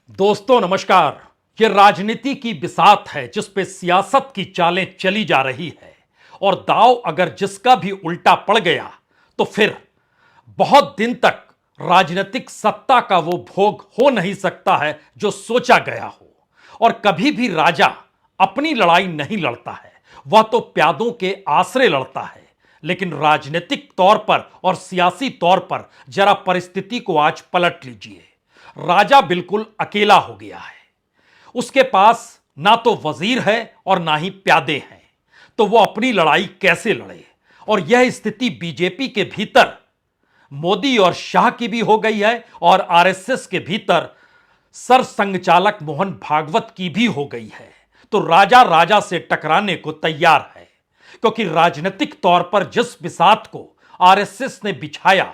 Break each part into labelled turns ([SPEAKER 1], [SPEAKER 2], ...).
[SPEAKER 1] दोस्तों नमस्कार। ये राजनीति की बिसात है जिस पे सियासत की चालें चली जा रही है और दांव अगर जिसका भी उल्टा पड़ गया तो फिर बहुत दिन तक राजनीतिक सत्ता का वो भोग हो नहीं सकता है जो सोचा गया हो। और कभी भी राजा अपनी लड़ाई नहीं लड़ता है, वह तो प्यादों के आसरे लड़ता है। लेकिन राजनीतिक तौर पर और सियासी तौर पर जरा परिस्थिति को आज पलट लीजिए। राजा बिल्कुल अकेला हो गया है। उसके पास ना तो वजीर है और ना ही प्यादे हैं, तो वो अपनी लड़ाई कैसे लड़े। और यह स्थिति बीजेपी के भीतर मोदी और शाह की भी हो गई है और आरएसएस के भीतर सरसंघचालक मोहन भागवत की भी हो गई है। तो राजा राजा से टकराने को तैयार है, क्योंकि राजनीतिक तौर पर जिस बिसात को आरएसएस ने बिछाया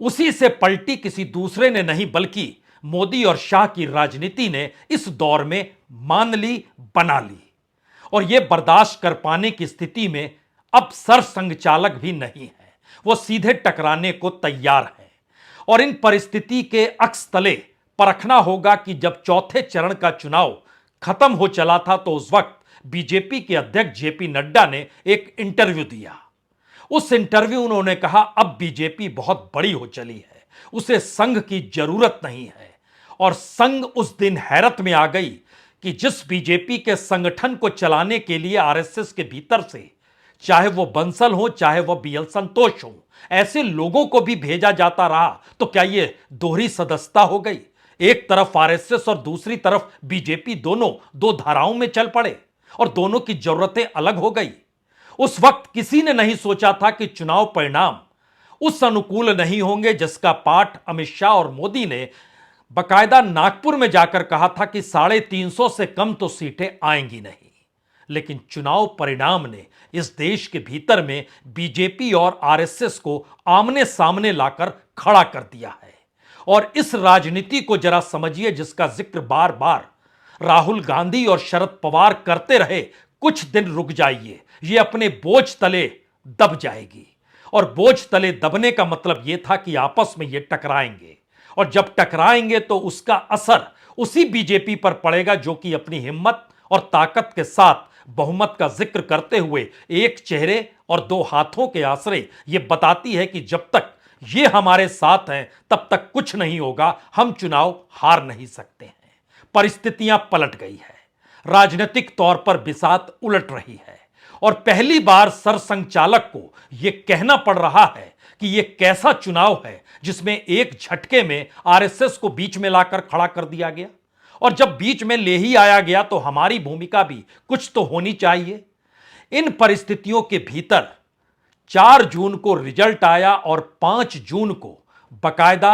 [SPEAKER 1] उसी से पलटी किसी दूसरे ने नहीं, बल्कि मोदी और शाह की राजनीति ने इस दौर में मान ली, बना ली। और यह बर्दाश्त कर पाने की स्थिति में अब सरसंघचालक भी नहीं है, वो सीधे टकराने को तैयार है। और इन परिस्थिति के अक्स तले परखना होगा कि जब चौथे चरण का चुनाव खत्म हो चला था तो उस वक्त बीजेपी के अध्यक्ष जेपी नड्डा ने एक इंटरव्यू दिया। उस इंटरव्यू उन्होंने कहा अब बीजेपी बहुत बड़ी हो चली है, उसे संघ की जरूरत नहीं है। और संघ उस दिन हैरत में आ गई कि जिस बीजेपी के संगठन को चलाने के लिए आरएसएस के भीतर से, चाहे वो बंसल हो चाहे वह बीएल संतोष हो, ऐसे लोगों को भी भेजा जाता रहा, तो क्या ये दोहरी सदस्यता हो गई। एक तरफ आरएसएस और दूसरी तरफ बीजेपी, दोनों दो धाराओं में चल पड़े और दोनों की जरूरतें अलग हो गई। उस वक्त किसी ने नहीं सोचा था कि चुनाव परिणाम उस अनुकूल नहीं होंगे जिसका पाठ अमित शाह और मोदी ने बकायदा नागपुर में जाकर कहा था कि 350 से कम तो सीटें आएंगी नहीं। लेकिन चुनाव परिणाम ने इस देश के भीतर में बीजेपी और आरएसएस को आमने सामने लाकर खड़ा कर दिया है। और इस राजनीति को जरा समझिए जिसका जिक्र बार बार राहुल गांधी और शरद पवार करते रहे, कुछ दिन रुक जाइए, ये अपने बोझ तले दब जाएगी। और बोझ तले दबने का मतलब यह था कि आपस में ये टकराएंगे, और जब टकराएंगे तो उसका असर उसी बीजेपी पर पड़ेगा जो कि अपनी हिम्मत और ताकत के साथ बहुमत का जिक्र करते हुए एक चेहरे और दो हाथों के आसरे ये बताती है कि जब तक ये हमारे साथ हैं तब तक कुछ नहीं होगा, हम चुनाव हार नहीं सकते हैं। परिस्थितियां पलट गई है, राजनीतिक तौर पर बिसात उलट रही है और पहली बार सरसंघचालक को यह कहना पड़ रहा है कि यह कैसा चुनाव है जिसमें एक झटके में आरएसएस को बीच में लाकर खड़ा कर दिया गया। और जब बीच में ले ही आया गया तो हमारी भूमिका भी कुछ तो होनी चाहिए। इन परिस्थितियों के भीतर 4 जून को रिजल्ट आया और 5 जून को बकायदा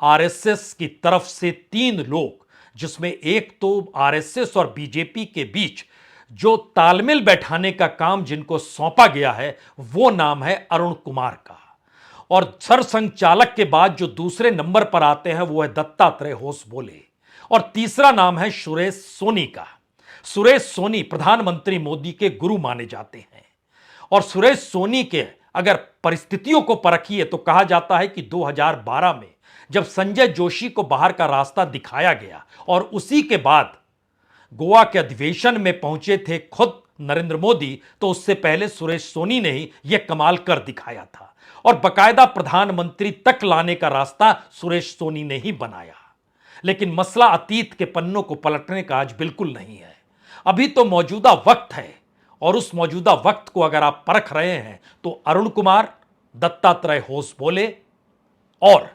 [SPEAKER 1] आरएसएस की तरफ से 3 लोग, जिसमें एक तो आरएसएस और बीजेपी के बीच जो तालमेल बैठाने का काम जिनको सौंपा गया है, वो नाम है अरुण कुमार का। और सरसंघचालक के बाद जो दूसरे नंबर पर आते हैं वो है दत्तात्रेय होसबोले, और तीसरा नाम है सुरेश सोनी का। सुरेश सोनी प्रधानमंत्री मोदी के गुरु माने जाते हैं। और सुरेश सोनी के अगर परिस्थितियों को परखिए तो कहा जाता है कि 2012 में जब संजय जोशी को बाहर का रास्ता दिखाया गया और उसी के बाद गोवा के अधिवेशन में पहुंचे थे खुद नरेंद्र मोदी, तो उससे पहले सुरेश सोनी ने ही यह कमाल कर दिखाया था और बकायदा प्रधानमंत्री तक लाने का रास्ता सुरेश सोनी ने ही बनाया। लेकिन मसला अतीत के पन्नों को पलटने का आज बिल्कुल नहीं है। अभी तो मौजूदा वक्त है और उस मौजूदा वक्त को अगर आप परख रहे हैं तो अरुण कुमार, दत्तात्रेय होसबोले और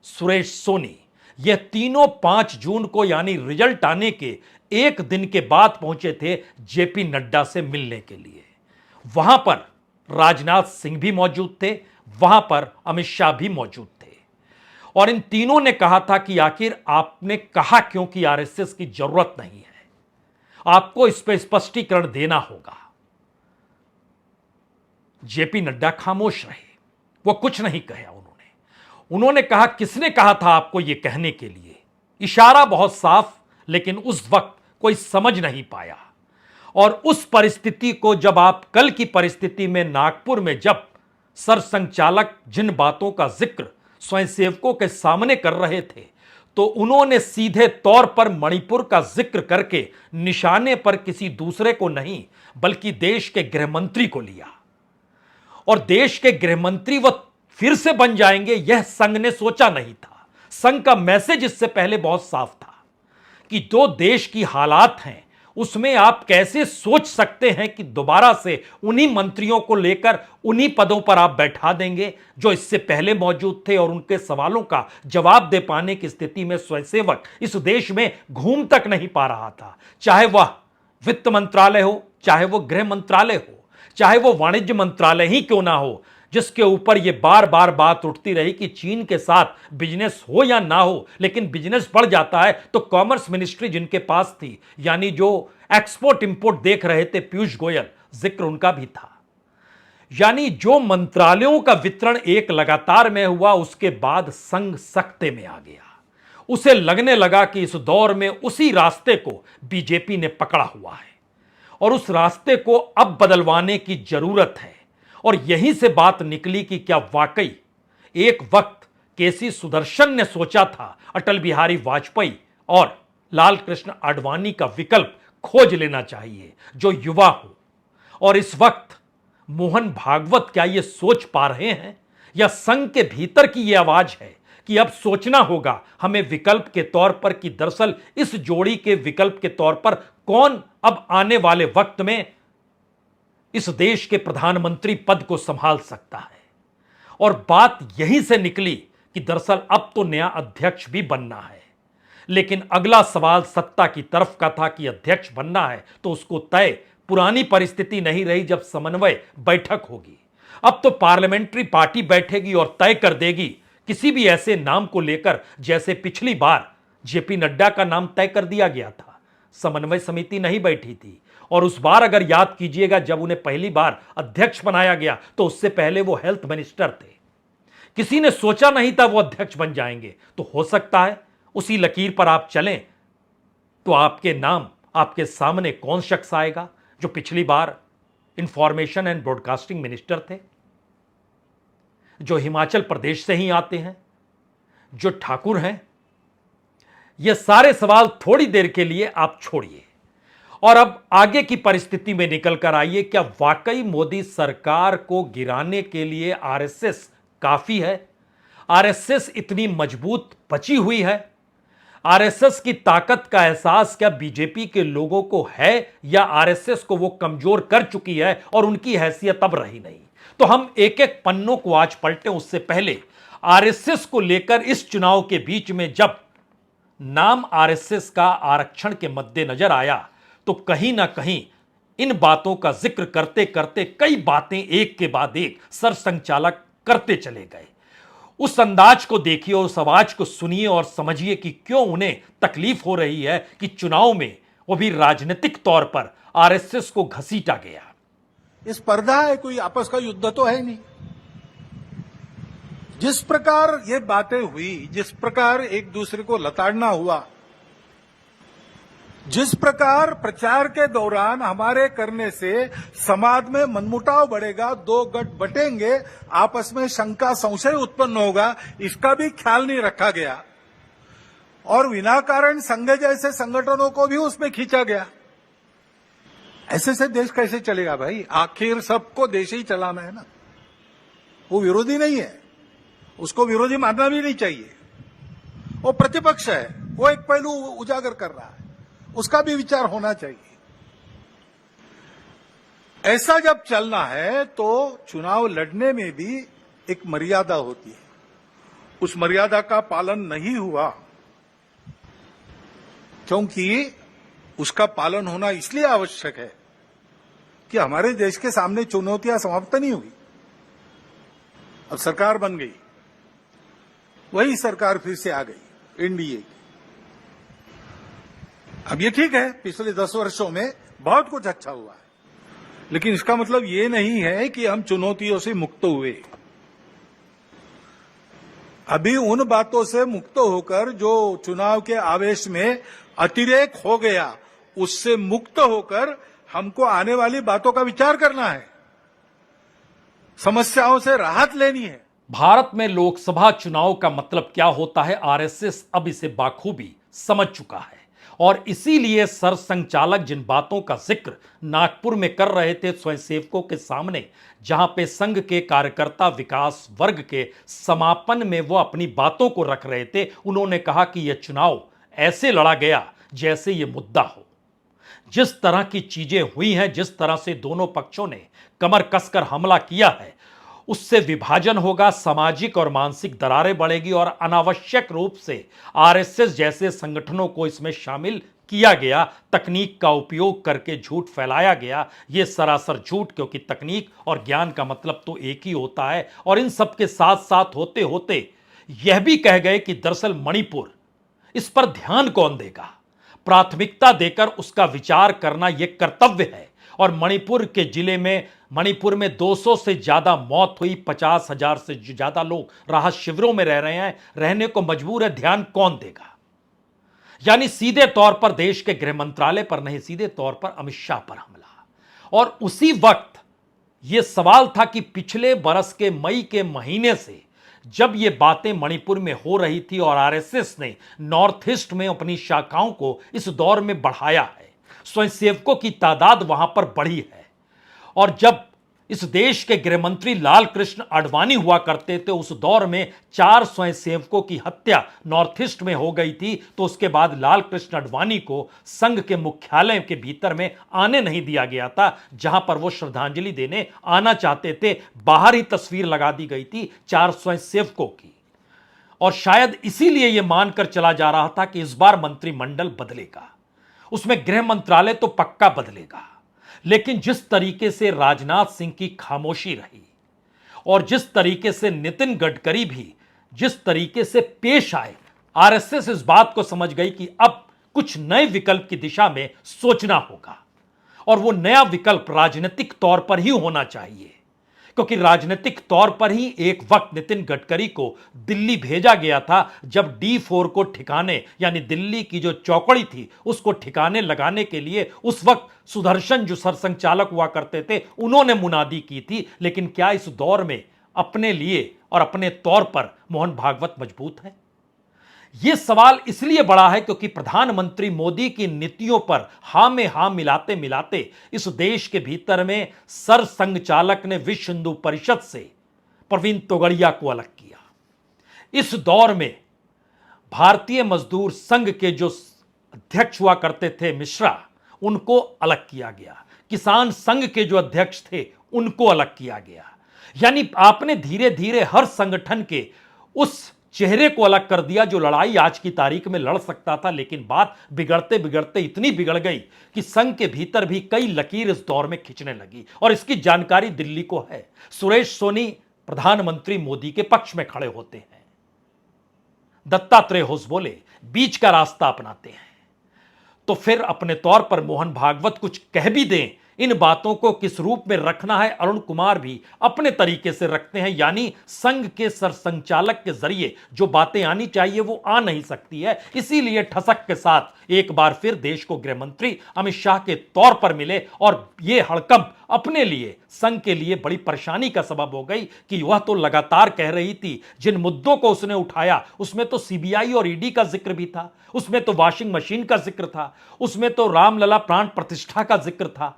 [SPEAKER 1] सुरेश सोनी, यह तीनों 5 जून को यानी रिजल्ट आने के एक दिन के बाद पहुंचे थे जेपी नड्डा से मिलने के लिए। वहां पर राजनाथ सिंह भी मौजूद थे, वहां पर अमित शाह भी मौजूद थे। और इन तीनों ने कहा था कि आखिर आपने कहा क्यों कि आरएसएस की जरूरत नहीं है, आपको इस पर स्पष्टीकरण देना होगा। जेपी नड्डा खामोश रहे, वो कुछ नहीं कहा। उन्होंने कहा किसने कहा था आपको यह कहने के लिए। इशारा बहुत साफ, लेकिन उस वक्त कोई समझ नहीं पाया। और उस परिस्थिति को जब आप कल की परिस्थिति में नागपुर में जब सरसंघचालक जिन बातों का जिक्र स्वयंसेवकों के सामने कर रहे थे, तो उन्होंने सीधे तौर पर मणिपुर का जिक्र करके निशाने पर किसी दूसरे को नहीं बल्कि देश के गृहमंत्री को लिया। और देश के गृहमंत्री वह फिर से बन जाएंगे, यह संघ ने सोचा नहीं था। संघ का मैसेज इससे पहले बहुत साफ था कि जो देश की हालात हैं उसमें आप कैसे सोच सकते हैं कि दोबारा से उन्हीं मंत्रियों को लेकर उन्हीं पदों पर आप बैठा देंगे जो इससे पहले मौजूद थे और उनके सवालों का जवाब दे पाने की स्थिति में स्वयंसेवक इस देश में घूम तक नहीं पा रहा था। चाहे वह वित्त मंत्रालय हो, चाहे वह गृह मंत्रालय हो, चाहे वो वाणिज्य मंत्रालय ही क्यों ना हो, जिसके ऊपर यह बार बार बात उठती रही कि चीन के साथ बिजनेस हो या ना हो, लेकिन बिजनेस बढ़ जाता है तो कॉमर्स मिनिस्ट्री जिनके पास थी, यानी जो एक्सपोर्ट इंपोर्ट देख रहे थे पीयूष गोयल, जिक्र उनका भी था। यानी जो मंत्रालयों का वितरण एक लगातार में हुआ, उसके बाद संघ सख्ते में आ गया। उसे लगने लगा कि इस दौर में उसी रास्ते को बीजेपी ने पकड़ा हुआ है और उस रास्ते को अब बदलवाने की जरूरत है। और यहीं से बात निकली कि क्या वाकई एक वक्त केसी सुदर्शन ने सोचा था अटल बिहारी वाजपेयी और लाल कृष्ण आडवाणी का विकल्प खोज लेना चाहिए जो युवा हो, और इस वक्त मोहन भागवत क्या ये सोच पा रहे हैं या संघ के भीतर की ये आवाज है कि अब सोचना होगा हमें विकल्प के तौर पर कि दरअसल इस जोड़ी के विकल्प के तौर पर कौन अब आने वाले वक्त में इस देश के प्रधानमंत्री पद को संभाल सकता है। और बात यहीं से निकली कि दरअसल अब तो नया अध्यक्ष भी बनना है, लेकिन अगला सवाल सत्ता की तरफ का था कि अध्यक्ष बनना है तो उसको तय पुरानी परिस्थिति नहीं रही जब समन्वय बैठक होगी। अब तो पार्लियामेंट्री पार्टी बैठेगी और तय कर देगी किसी भी ऐसे नाम को लेकर जैसे पिछली बार जेपी नड्डा का नाम तय कर दिया गया था। समन्वय समिति नहीं बैठी थी और उस बार अगर याद कीजिएगा जब उन्हें पहली बार अध्यक्ष बनाया गया तो उससे पहले वो हेल्थ मिनिस्टर थे। किसी ने सोचा नहीं था वो अध्यक्ष बन जाएंगे। तो हो सकता है उसी लकीर पर आप चलें तो आपके नाम आपके सामने कौन शख्स आएगा जो पिछली बार इंफॉर्मेशन एंड ब्रॉडकास्टिंग मिनिस्टर थे, जो हिमाचल प्रदेश से ही आते हैं, जो ठाकुर हैं। ये सारे सवाल थोड़ी देर के लिए आप छोड़िए और अब आगे की परिस्थिति में निकल कर आइए। क्या वाकई मोदी सरकार को गिराने के लिए आरएसएस काफी है? आरएसएस इतनी मजबूत बची हुई है? आरएसएस की ताकत का एहसास क्या बीजेपी के लोगों को है या आरएसएस को वो कमजोर कर चुकी है और उनकी हैसियत अब रही नहीं? तो हम एक एक पन्नों को आज पलटें उससे पहले आरएसएस को लेकर इस चुनाव के बीच में जब नाम आरएसएस का आरक्षण के मद्देनजर आया तो कहीं ना कहीं इन बातों का जिक्र करते करते कई बातें एक के बाद एक सरसंघचालक करते चले गए। उस अंदाज को देखिए और उस आवाज को सुनिए और समझिए कि क्यों उन्हें तकलीफ हो रही है कि चुनाव में वो भी राजनीतिक तौर पर आरएसएस को घसीटा गया।
[SPEAKER 2] ये स्पर्धा है, कोई आपस का युद्ध तो है नहीं। जिस प्रकार ये बातें हुई, जिस प्रकार एक दूसरे को लताड़ना हुआ, जिस प्रकार प्रचार के दौरान हमारे करने से समाज में मनमुटाव बढ़ेगा, दो गठ बटेंगे, आपस में शंका संशय उत्पन्न होगा, इसका भी ख्याल नहीं रखा गया और विनाकारण संघ जैसे संगठनों को भी उसमें खींचा गया। ऐसे से देश कैसे चलेगा भाई? आखिर सबको देश ही चलाना है ना। वो विरोधी नहीं है, उसको विरोधी मानना भी नहीं चाहिए। वो प्रतिपक्ष है, वो एक पहलू उजागर कर रहा है, उसका भी विचार होना चाहिए। ऐसा जब चलना है तो चुनाव लड़ने में भी एक मर्यादा होती है। उस मर्यादा का पालन नहीं हुआ क्योंकि उसका पालन होना इसलिए आवश्यक है कि हमारे देश के सामने चुनौतियां समाप्त नहीं हुई। अब सरकार बन गई, वही सरकार फिर से आ गई एनडीए की। अब ये ठीक है, पिछले 10 वर्षों में बहुत कुछ अच्छा हुआ है, लेकिन इसका मतलब ये नहीं है कि हम चुनौतियों से मुक्त हुए। अभी उन बातों से मुक्त होकर जो चुनाव के आवेश में अतिरेक हो गया, उससे मुक्त होकर हमको आने वाली बातों का विचार करना है, समस्याओं से राहत लेनी है।
[SPEAKER 1] भारत में लोकसभा चुनाव का मतलब क्या होता है, आरएसएस अब इसे बाखूबी समझ चुका है। और इसीलिए सरसंघचालक जिन बातों का जिक्र नागपुर में कर रहे थे स्वयंसेवकों के सामने, जहां पे संघ के कार्यकर्ता विकास वर्ग के समापन में वो अपनी बातों को रख रहे थे, उन्होंने कहा कि यह चुनाव ऐसे लड़ा गया जैसे यह मुद्दा हो। जिस तरह की चीजें हुई हैं, जिस तरह से दोनों पक्षों ने कमर कसकर हमला किया है, उससे विभाजन होगा, सामाजिक और मानसिक दरारें बढ़ेगी और अनावश्यक रूप से आरएसएस जैसे संगठनों को इसमें शामिल किया गया, तकनीक का उपयोग करके झूठ फैलाया गया। यह सरासर झूठ, क्योंकि तकनीक और ज्ञान का मतलब तो एक ही होता है। और इन सब के साथ साथ होते होते यह भी कह गए कि दरअसल मणिपुर, इस पर ध्यान कौन देगा, प्राथमिकता देकर उसका विचार करना यह कर्तव्य है। और मणिपुर में 200 से ज्यादा मौत हुई, 50,000 से ज्यादा लोग राहत शिविरों में रह रहे हैं, रहने को मजबूर है, ध्यान कौन देगा। यानी सीधे तौर पर देश के गृह मंत्रालय पर नहीं, सीधे तौर पर अमित शाह पर हमला। और उसी वक्त यह सवाल था कि पिछले बरस के मई के महीने से जब ये बातें मणिपुर में हो रही थी और आरएसएस ने नॉर्थ ईस्ट में अपनी शाखाओं को इस दौर में बढ़ाया है, स्वयंसेवकों की तादाद वहां पर बढ़ी है। और जब इस देश के गृह मंत्री लाल कृष्ण आडवाणी हुआ करते थे, उस दौर में 4 स्वयंसेवकों की हत्या नॉर्थ ईस्ट में हो गई थी, तो उसके बाद लाल कृष्ण आडवाणी को संघ के मुख्यालय के भीतर में आने नहीं दिया गया था, जहां पर वो श्रद्धांजलि देने आना चाहते थे। बाहर ही तस्वीर लगा दी गई थी 4 स्वयंसेवकों की। और शायद इसीलिए यह मानकर चला जा रहा था कि इस बार मंत्रिमंडल बदलेगा, उसमें गृह मंत्रालय तो पक्का बदलेगा। लेकिन जिस तरीके से राजनाथ सिंह की खामोशी रही और जिस तरीके से नितिन गडकरी भी जिस तरीके से पेश आए, आरएसएस इस बात को समझ गई कि अब कुछ नए विकल्प की दिशा में सोचना होगा। और वो नया विकल्प राजनीतिक तौर पर ही होना चाहिए, क्योंकि राजनीतिक तौर पर ही एक वक्त नितिन गडकरी को दिल्ली भेजा गया था, जब D4 को ठिकाने, यानी दिल्ली की जो चौकड़ी थी उसको ठिकाने लगाने के लिए उस वक्त सुदर्शन जो सरसंघचालक हुआ करते थे, उन्होंने मुनादी की थी। लेकिन क्या इस दौर में अपने लिए और अपने तौर पर मोहन भागवत मजबूत है? यह सवाल इसलिए बड़ा है क्योंकि प्रधानमंत्री मोदी की नीतियों पर हां में हां मिलाते मिलाते इस देश के भीतर में सरसंघचालक ने विश्व हिंदू परिषद से प्रवीण तोगड़िया को अलग किया। इस दौर में भारतीय मजदूर संघ के जो अध्यक्ष हुआ करते थे मिश्रा, उनको अलग किया गया। किसान संघ के जो अध्यक्ष थे उनको अलग किया गया। यानी आपने धीरे धीरे हर संगठन के उस चेहरे को अलग कर दिया जो लड़ाई आज की तारीख में लड़ सकता था। लेकिन बात बिगड़ते बिगड़ते इतनी बिगड़ गई कि संघ के भीतर भी कई लकीर इस दौर में खिंचने लगी। और इसकी जानकारी दिल्ली को है। सुरेश सोनी प्रधानमंत्री मोदी के पक्ष में खड़े होते हैं, दत्तात्रेय होसबोले बीच का रास्ता अपनाते हैं। तो फिर अपने तौर पर मोहन भागवत कुछ कह भी दें, इन बातों को किस रूप में रखना है अरुण कुमार भी अपने तरीके से रखते हैं। यानी संघ के सरसंघचालक के जरिए जो बातें आनी चाहिए वो आ नहीं सकती है। इसीलिए ठसक के साथ एक बार फिर देश को गृह मंत्री अमित शाह के तौर पर मिले और यह हड़कंप अपने लिए, संघ के लिए बड़ी परेशानी का सबब हो गई कि वह तो लगातार कह रही थी, जिन मुद्दों को उसने उठाया उसमें तो सीबीआई और ईडी का जिक्र भी था, उसमें तो वॉशिंग मशीन का जिक्र था, उसमें तो रामलला प्राण प्रतिष्ठा का जिक्र था,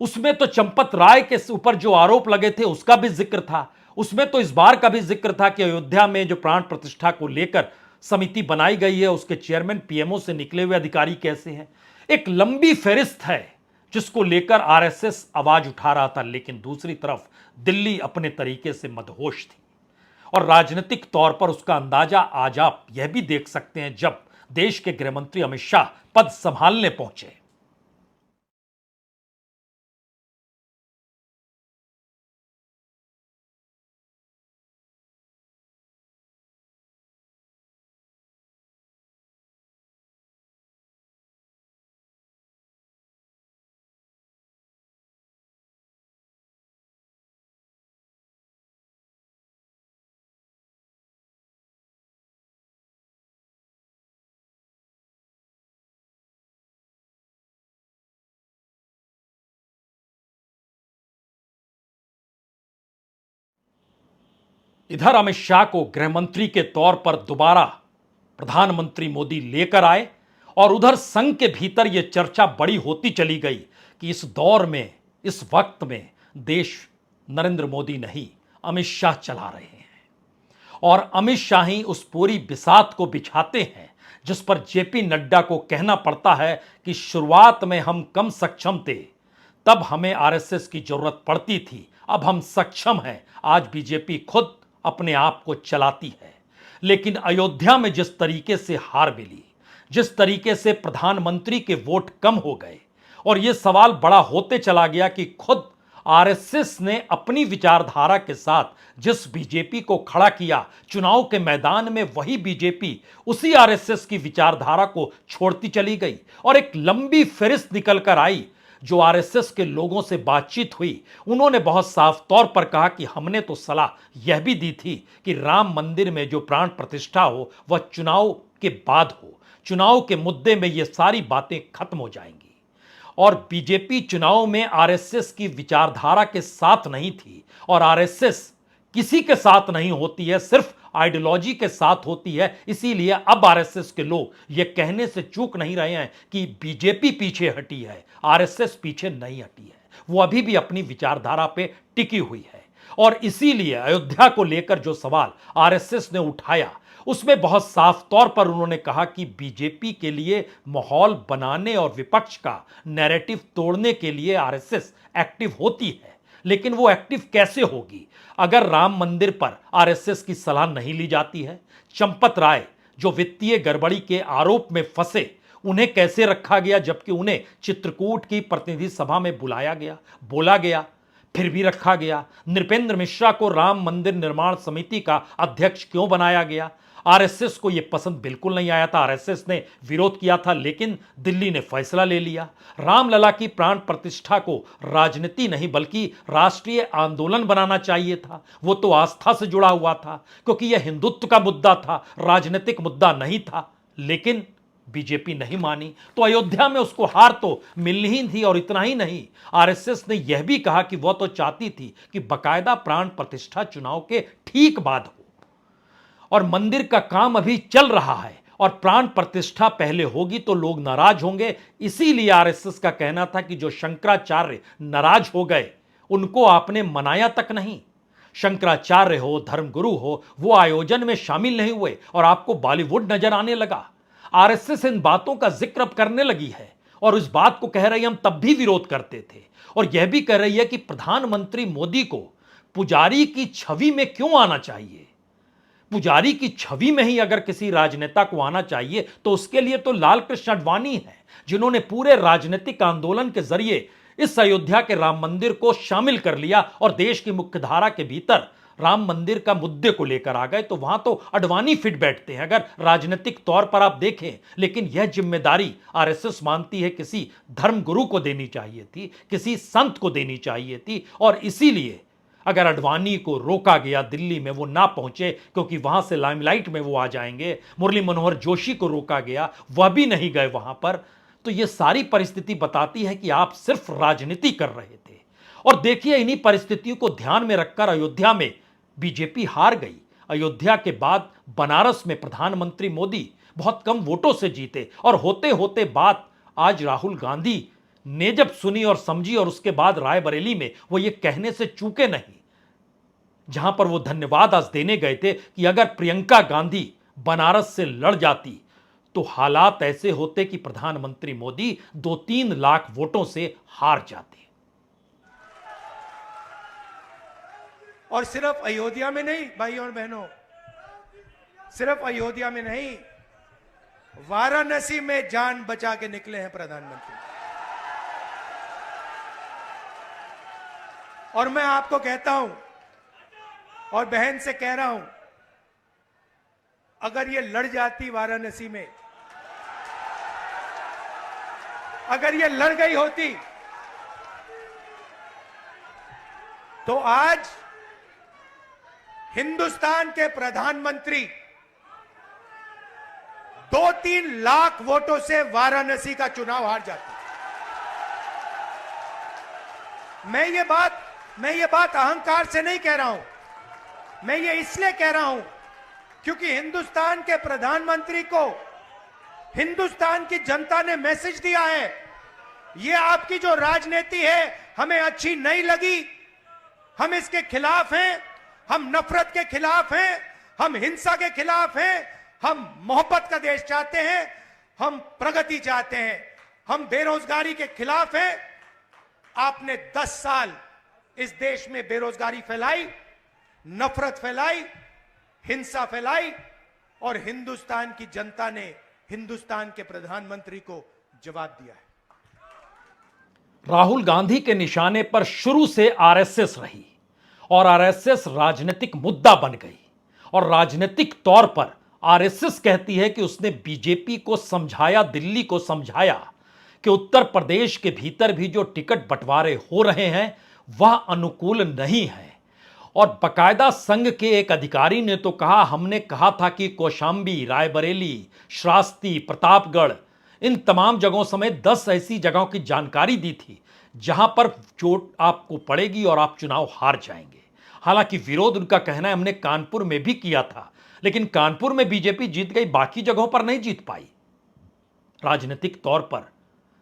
[SPEAKER 1] उसमें तो चंपत राय के ऊपर जो आरोप लगे थे उसका भी जिक्र था, उसमें तो इस बार का भी जिक्र था कि अयोध्या में जो प्राण प्रतिष्ठा को लेकर समिति बनाई गई है उसके चेयरमैन पीएमओ से निकले हुए अधिकारी कैसे हैं। एक लंबी फेरिस्त है जिसको लेकर आरएसएस आवाज उठा रहा था। लेकिन दूसरी तरफ दिल्ली अपने तरीके से मदहोश थी और राजनीतिक तौर पर उसका अंदाजा आज आप यह भी देख सकते हैं जब देश के गृहमंत्री अमित शाह पद संभालने पहुंचे। इधर अमित शाह को गृहमंत्री के तौर पर दोबारा प्रधानमंत्री मोदी लेकर आए और उधर संघ के भीतर यह चर्चा बड़ी होती चली गई कि इस दौर में, इस वक्त में देश नरेंद्र मोदी नहीं, अमित शाह चला रहे हैं और अमित शाह ही उस पूरी बिसात को बिछाते हैं जिस पर जेपी नड्डा को कहना पड़ता है कि शुरुआत में हम कम सक्षम थे, तब हमें आरएसएस की जरूरत पड़ती थी, अब हम सक्षम हैं, आज बीजेपी खुद अपने आप को चलाती है। लेकिन अयोध्या में जिस तरीके से हार मिली, जिस तरीके से प्रधानमंत्री के वोट कम हो गए और यह सवाल बड़ा होते चला गया कि खुद आरएसएस ने अपनी विचारधारा के साथ जिस बीजेपी को खड़ा किया चुनाव के मैदान में, वही बीजेपी उसी आरएसएस की विचारधारा को छोड़ती चली गई और एक लंबी फहरिस्त निकल कर आई। जो आरएसएस के लोगों से बातचीत हुई, उन्होंने बहुत साफ तौर पर कहा कि हमने तो सलाह यह भी दी थी कि राम मंदिर में जो प्राण प्रतिष्ठा हो वह चुनाव के बाद हो, चुनाव के मुद्दे में ये सारी बातें खत्म हो जाएंगी। और बीजेपी चुनाव में आरएसएस की विचारधारा के साथ नहीं थी और आरएसएस किसी के साथ नहीं होती है, सिर्फ आइडियोलॉजी के साथ होती है। इसीलिए अब आरएसएस के लोग यह कहने से चूक नहीं रहे हैं कि बीजेपी पीछे हटी है, आरएसएस पीछे नहीं हटी है, वो अभी भी अपनी विचारधारा पे टिकी हुई है। और इसीलिए अयोध्या को लेकर जो सवाल आरएसएस ने उठाया, उसमें बहुत साफ तौर पर उन्होंने कहा कि बीजेपी के लिए माहौल बनाने और विपक्ष का नैरेटिव तोड़ने के लिए आरएसएस एक्टिव होती है, लेकिन वो एक्टिव कैसे होगी अगर राम मंदिर पर आरएसएस की सलाह नहीं ली जाती है। चंपत राय जो वित्तीय गड़बड़ी के आरोप में फंसे, उन्हें कैसे रखा गया जबकि उन्हें चित्रकूट की प्रतिनिधि सभा में बुलाया गया, बोला गया, फिर भी रखा गया। नृपेंद्र मिश्रा को राम मंदिर निर्माण समिति का अध्यक्ष क्यों बनाया गया? आरएसएस को यह पसंद बिल्कुल नहीं आया था, आरएसएस ने विरोध किया था, लेकिन दिल्ली ने फैसला ले लिया। रामलला की प्राण प्रतिष्ठा को राजनीति नहीं बल्कि राष्ट्रीय आंदोलन बनाना चाहिए था, वो तो आस्था से जुड़ा हुआ था क्योंकि यह हिंदुत्व का मुद्दा था, राजनीतिक मुद्दा नहीं था। लेकिन बीजेपी नहीं मानी तो अयोध्या में उसको हार तो मिलनी ही थी। और इतना ही नहीं, आरएसएस ने यह भी कहा कि वह तो चाहती थी कि बकायदा प्राण प्रतिष्ठा चुनाव के ठीक बाद हो और मंदिर का काम अभी चल रहा है और प्राण प्रतिष्ठा पहले होगी तो लोग नाराज होंगे। इसीलिए आरएसएस का कहना था कि जो शंकराचार्य नाराज हो गए उनको आपने मनाया तक नहीं। शंकराचार्य हो, धर्मगुरु हो, वो आयोजन में शामिल नहीं हुए और आपको बॉलीवुड नजर आने लगा। आरएसएस इन बातों का जिक्र अब करने लगी है और इस बात को कह रही है हम तब भी विरोध करते थे, और यह भी कह रही है कि प्रधानमंत्री मोदी को पुजारी की छवि में क्यों आना चाहिए। पुजारी की छवि में ही अगर किसी राजनेता को आना चाहिए तो उसके लिए तो लाल कृष्ण आडवाणी है, जिन्होंने पूरे राजनीतिक आंदोलन के जरिए इस अयोध्या के राम मंदिर को शामिल कर लिया और देश की मुख्यधारा के भीतर राम मंदिर का मुद्दे को लेकर आ गए। तो वहां तो अडवाणी फिट बैठते हैं अगर राजनीतिक तौर पर आप देखें। लेकिन यह जिम्मेदारी आरएसएस मानती है किसी धर्मगुरु को देनी चाहिए थी, किसी संत को देनी चाहिए थी। और इसीलिए अगर अडवाणी को रोका गया, दिल्ली में वो ना पहुंचे क्योंकि वहां से लाइमलाइट में वो आ जाएंगे, मुरली मनोहर जोशी को रोका गया, वह भी नहीं गए वहां पर, तो ये सारी परिस्थिति बताती है कि आप सिर्फ राजनीति कर रहे थे। और देखिए, इन्हीं परिस्थितियों को ध्यान में रखकर अयोध्या में बीजेपी हार गई। अयोध्या के बाद बनारस में प्रधानमंत्री मोदी बहुत कम वोटों से जीते और होते होते बात आज राहुल गांधी ने जब सुनी और समझी और उसके बाद रायबरेली में वो ये कहने से चूके नहीं, जहां पर वो धन्यवाद आज देने गए थे कि अगर प्रियंका गांधी बनारस से लड़ जाती तो हालात ऐसे होते कि प्रधानमंत्री मोदी 2-3 लाख वोटों से हार जाते।
[SPEAKER 3] और सिर्फ अयोध्या में नहीं भाइयों और बहनों, सिर्फ अयोध्या में नहीं, वाराणसी में जान बचा के निकले हैं प्रधानमंत्री। और मैं आपको कहता हूं और बहन से कह रहा हूं, अगर ये लड़ जाती वाराणसी में, अगर ये लड़ गई होती तो आज हिंदुस्तान के प्रधानमंत्री 2-3 लाख वोटों से वाराणसी का चुनाव हार जाते। मैं ये बात अहंकार से नहीं कह रहा हूं, मैं ये इसलिए कह रहा हूं क्योंकि हिंदुस्तान के प्रधानमंत्री को हिंदुस्तान की जनता ने मैसेज दिया है, ये आपकी जो राजनीति है हमें अच्छी नहीं लगी, हम इसके खिलाफ हैं, हम नफरत के खिलाफ हैं, हम हिंसा के खिलाफ हैं, हम मोहब्बत का देश चाहते हैं, हम प्रगति चाहते हैं, हम बेरोजगारी के खिलाफ हैं। आपने 10 साल इस देश में बेरोजगारी फैलाई, नफरत फैलाई, हिंसा फैलाई और हिंदुस्तान की जनता ने हिंदुस्तान के प्रधानमंत्री को जवाब दिया है।
[SPEAKER 1] राहुल गांधी के निशाने पर शुरू से आरएसएस रही और आरएसएस राजनीतिक मुद्दा बन गई और राजनीतिक तौर पर आरएसएस कहती है कि उसने बीजेपी को समझाया, दिल्ली को समझाया कि उत्तर प्रदेश के भीतर भी जो टिकट बंटवारे हो रहे हैं वह अनुकूल नहीं है। और बकायदा संघ के एक अधिकारी ने तो कहा, हमने कहा था कि कौशाम्बी, रायबरेली, श्रावस्ती, प्रतापगढ़, इन तमाम जगहों समेत 10 ऐसी जगहों की जानकारी दी थी जहां पर चोट आपको पड़ेगी और आप चुनाव हार जाएंगे। हालांकि विरोध उनका कहना है हमने कानपुर में भी किया था, लेकिन कानपुर में बीजेपी जीत गई, बाकी जगहों पर नहीं जीत पाई। राजनीतिक तौर पर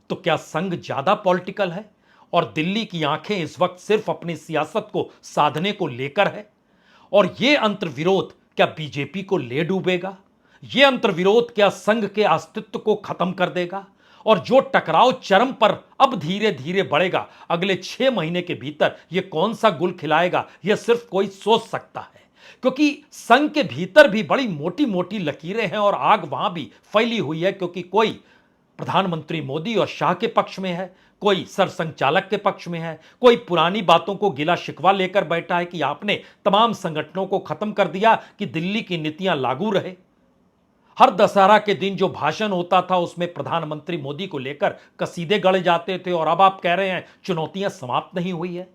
[SPEAKER 1] तो क्या संघ ज्यादा पॉलिटिकल है और दिल्ली की आंखें इस वक्त सिर्फ अपनी सियासत को साधने को लेकर है? और यह अंतर्विरोध क्या बीजेपी को ले डूबेगा? यह अंतर्विरोध क्या संघ के अस्तित्व को खत्म कर देगा? और जो टकराव चरम पर अब धीरे धीरे बढ़ेगा, अगले 6 महीने के भीतर यह कौन सा गुल खिलाएगा, यह सिर्फ कोई सोच सकता है। क्योंकि संघ के भीतर भी बड़ी मोटी मोटी लकीरें हैं और आग वहां भी फैली हुई है, क्योंकि कोई प्रधानमंत्री मोदी और शाह के पक्ष में है, कोई सरसंघचालक के पक्ष में है, कोई पुरानी बातों को गिला शिकवा लेकर बैठा है कि आपने तमाम संगठनों को खत्म कर दिया कि दिल्ली की नीतियां लागू रहे। हर दशहरा के दिन जो भाषण होता था उसमें प्रधानमंत्री मोदी को लेकर कसीदे गढ़े जाते थे और अब आप कह रहे हैं चुनौतियां समाप्त नहीं हुई है।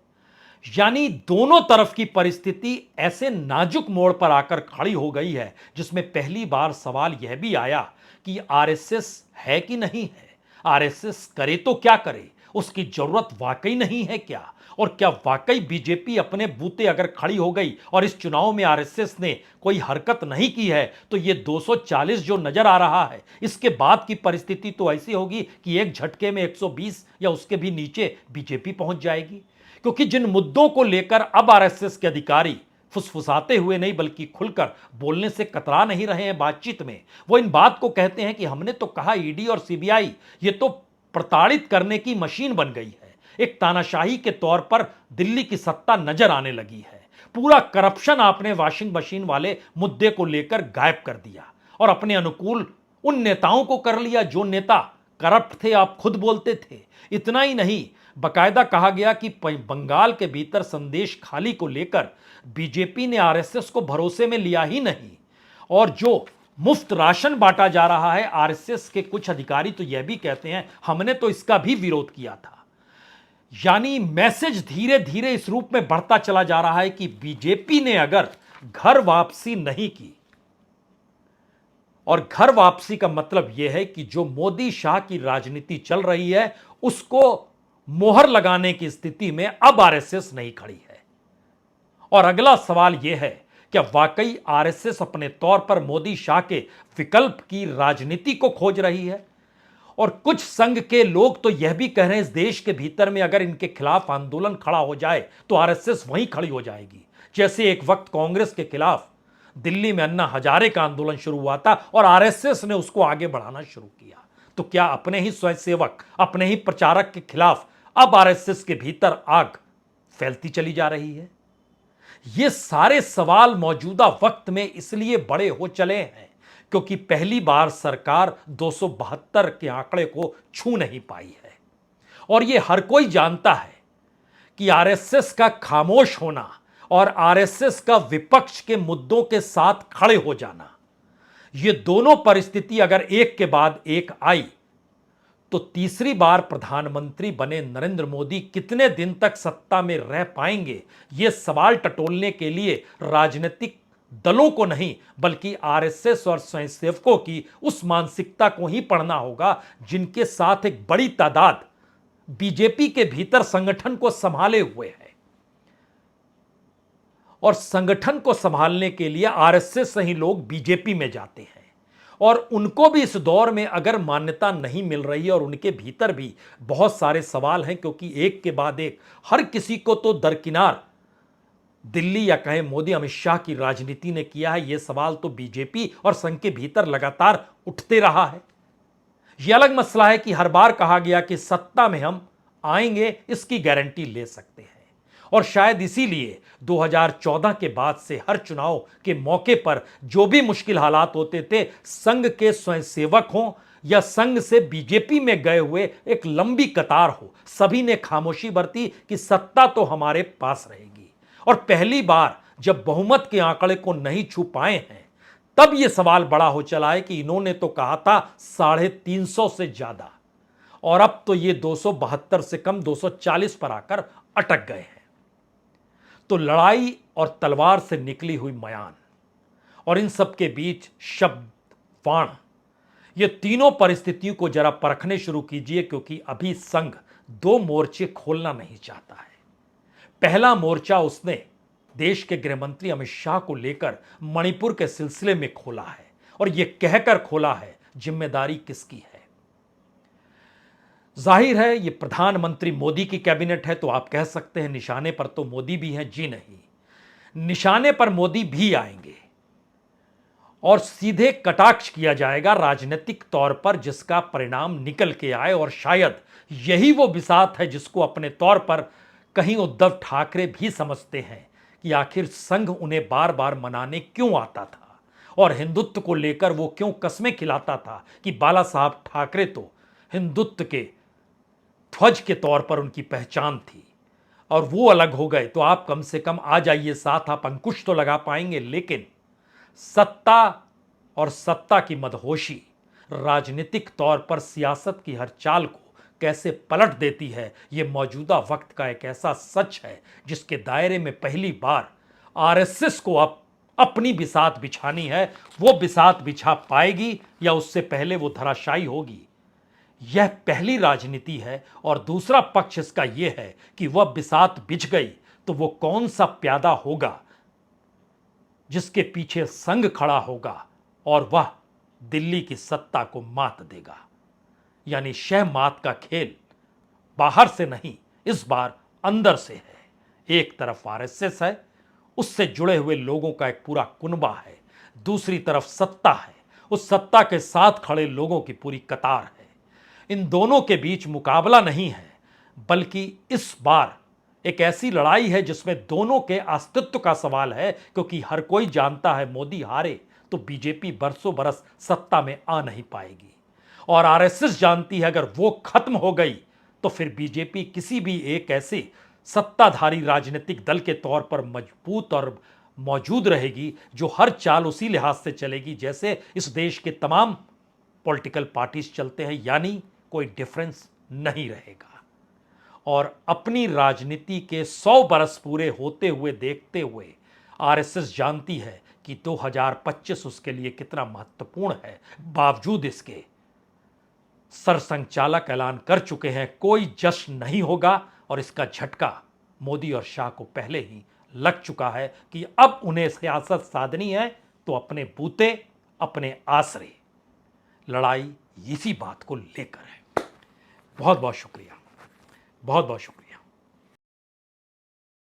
[SPEAKER 1] यानी दोनों तरफ की परिस्थिति ऐसे नाजुक मोड़ पर आकर खड़ी हो गई है जिसमें पहली बार सवाल यह भी आया कि आरएसएस है कि नहीं है, आरएसएस करे तो क्या करे, उसकी जरूरत वाकई नहीं है क्या, और क्या वाकई बीजेपी अपने बूते अगर खड़ी हो गई और इस चुनाव में आरएसएस ने कोई हरकत नहीं की है तो ये 240 जो नजर आ रहा है, इसके बाद की परिस्थिति तो ऐसी होगी कि एक झटके में 120 या उसके भी नीचे बीजेपी पहुंच जाएगी। क्योंकि जिन मुद्दों को लेकर अब आरएसएस के अधिकारी फुसफुसाते हुए नहीं बल्कि खुलकर बोलने से कतरा नहीं रहे हैं बातचीत में, वो इन बात को कहते हैं कि हमने तो कहा ईडी और सीबीआई ये तो प्रताड़ित करने की मशीन बन गई है, एक तानाशाही के तौर पर दिल्ली की सत्ता नजर आने लगी है। पूरा करप्शन आपने वॉशिंग मशीन वाले मुद्दे को लेकर गायब कर दिया और अपने अनुकूल उन नेताओं को कर लिया जो नेता करप्ट थे, आप खुद बोलते थे। इतना ही नहीं, बकायदा कहा गया कि बंगाल के भीतर संदेश खाली को लेकर बीजेपी ने आरएसएस को भरोसे में लिया ही नहीं, और जो मुफ्त राशन बांटा जा रहा है, आरएसएस के कुछ अधिकारी तो यह भी कहते हैं हमने तो इसका भी विरोध किया था। यानी मैसेज धीरे धीरे इस रूप में बढ़ता चला जा रहा है कि बीजेपी ने अगर घर वापसी नहीं की, और घर वापसी का मतलब यह है कि जो मोदी शाह की राजनीति चल रही है उसको मोहर लगाने की स्थिति में अब आरएसएस नहीं खड़ी है। और अगला सवाल यह है, क्या वाकई आरएसएस अपने तौर पर मोदी शाह के विकल्प की राजनीति को खोज रही है? और कुछ संघ के लोग तो यह भी कह रहे हैं इस देश के भीतर में अगर इनके खिलाफ आंदोलन खड़ा हो जाए तो आरएसएस वहीं खड़ी हो जाएगी, जैसे एक वक्त कांग्रेस के खिलाफ दिल्ली में अन्ना हजारे का आंदोलन शुरू हुआ था और आरएसएस ने उसको आगे बढ़ाना शुरू किया। तो क्या अपने ही स्वयंसेवक, अपने ही प्रचारक के खिलाफ अब आरएसएस के भीतर आग फैलती चली जा रही है? ये सारे सवाल मौजूदा वक्त में इसलिए बड़े हो चले हैं क्योंकि पहली बार सरकार 272 के आंकड़े को छू नहीं पाई है। और यह हर कोई जानता है कि आरएसएस का खामोश होना और आरएसएस का विपक्ष के मुद्दों के साथ खड़े हो जाना, ये दोनों परिस्थिति अगर एक के बाद एक आई तो तीसरी बार प्रधानमंत्री बने नरेंद्र मोदी कितने दिन तक सत्ता में रह पाएंगे, ये सवाल टटोलने के लिए राजनीतिक दलों को नहीं बल्कि आरएसएस और स्वयंसेवकों की उस मानसिकता को ही पढ़ना होगा जिनके साथ एक बड़ी तादाद बीजेपी के भीतर संगठन को संभाले हुए है। और संगठन को संभालने के लिए आरएसएस से ही लोग बीजेपी में जाते हैं और उनको भी इस दौर में अगर मान्यता नहीं मिल रही है और उनके भीतर भी बहुत सारे सवाल हैं, क्योंकि एक के बाद एक हर किसी को तो दरकिनार दिल्ली या कहें मोदी अमित शाह की राजनीति ने किया है। यह सवाल तो बीजेपी और संघ के भीतर लगातार उठते रहा है। यह अलग मसला है कि हर बार कहा गया कि सत्ता में हम आएंगे, इसकी गारंटी ले सकते हैं और शायद इसीलिए 2014 के बाद से हर चुनाव के मौके पर जो भी मुश्किल हालात होते थे, संघ के स्वयंसेवक हों या संघ से बीजेपी में गए हुए एक लंबी कतार हो, सभी ने खामोशी बरती कि सत्ता तो हमारे पास रहेगी। और पहली बार जब बहुमत के आंकड़े को नहीं छू पाए हैं, तब यह सवाल बड़ा हो चला है कि इन्होंने तो कहा था 350 से ज्यादा और अब तो ये 272 से कम 240 पर आकर अटक गए हैं। तो लड़ाई और तलवार से निकली हुई मयान और इन सब के बीच शब्द, बाण, ये तीनों परिस्थितियों को जरा परखने शुरू कीजिए, क्योंकि अभी संघ दो मोर्चे खोलना नहीं चाहता है। पहला मोर्चा उसने देश के गृहमंत्री अमित शाह को लेकर मणिपुर के सिलसिले में खोला है और यह कहकर खोला है जिम्मेदारी किसकी है। जाहिर है ये प्रधानमंत्री मोदी की कैबिनेट है, तो आप कह सकते हैं निशाने पर तो मोदी भी हैं। जी नहीं, निशाने पर मोदी भी आएंगे और सीधे कटाक्ष किया जाएगा राजनीतिक तौर पर, जिसका परिणाम निकल के आए। और शायद यही वो बिसात है जिसको अपने तौर पर कहीं उद्धव ठाकरे भी समझते हैं कि आखिर संघ उन्हें बार बार मनाने क्यों आता था और हिंदुत्व को लेकर वो क्यों कस्में खिलाता था कि बाला साहब ठाकरे तो हिंदुत्व के ध्वज के तौर पर उनकी पहचान थी और वो अलग हो गए, तो आप कम से कम आ जाइए साथ, आप अंकुश तो लगा पाएंगे। लेकिन सत्ता और सत्ता की मदहोशी राजनीतिक तौर पर सियासत की हर चाल को कैसे पलट देती है, यह मौजूदा वक्त का एक ऐसा सच है जिसके दायरे में पहली बार आरएसएस को अब अपनी बिसात बिछानी है। वो बिसात बिछा पाएगी या उससे पहले वो धराशायी होगी, यह पहली राजनीति है। और दूसरा पक्ष इसका यह है कि वह बिसात बिछ गई तो वो कौन सा प्यादा होगा जिसके पीछे संघ खड़ा होगा और वह दिल्ली की सत्ता को मात देगा। यानी शह मात का खेल बाहर से नहीं, इस बार अंदर से है। एक तरफ आरएसएस है, उससे जुड़े हुए लोगों का एक पूरा कुनबा है, दूसरी तरफ सत्ता है, उस सत्ता के साथ खड़े लोगों की पूरी कतार है। इन दोनों के बीच मुकाबला नहीं है, बल्कि इस बार एक ऐसी लड़ाई है जिसमें दोनों के अस्तित्व का सवाल है, क्योंकि हर कोई जानता है मोदी हारे तो बीजेपी बरसों बरस सत्ता में आ नहीं पाएगी और आरएसएस जानती है अगर वो खत्म हो गई तो फिर बीजेपी किसी भी एक ऐसे सत्ताधारी राजनीतिक दल के तौर पर मजबूत और मौजूद रहेगी जो हर चाल उसी लिहाज से चलेगी जैसे इस देश के तमाम पॉलिटिकल पार्टीज चलते हैं, यानी कोई डिफरेंस नहीं रहेगा। और अपनी राजनीति के 100 बरस पूरे होते हुए देखते हुए आरएसएस जानती है कि 2025 उसके लिए कितना महत्वपूर्ण है। बावजूद इसके सरसंघचालक ऐलान कर चुके हैं कोई जश्न नहीं होगा और इसका झटका मोदी और शाह को पहले ही लग चुका है कि अब उन्हें सियासत साधनी है तो अपने बूते, अपने आसरे। लड़ाई इसी बात को लेकर है। बहुत बहुत शुक्रिया, बहुत बहुत शुक्रिया।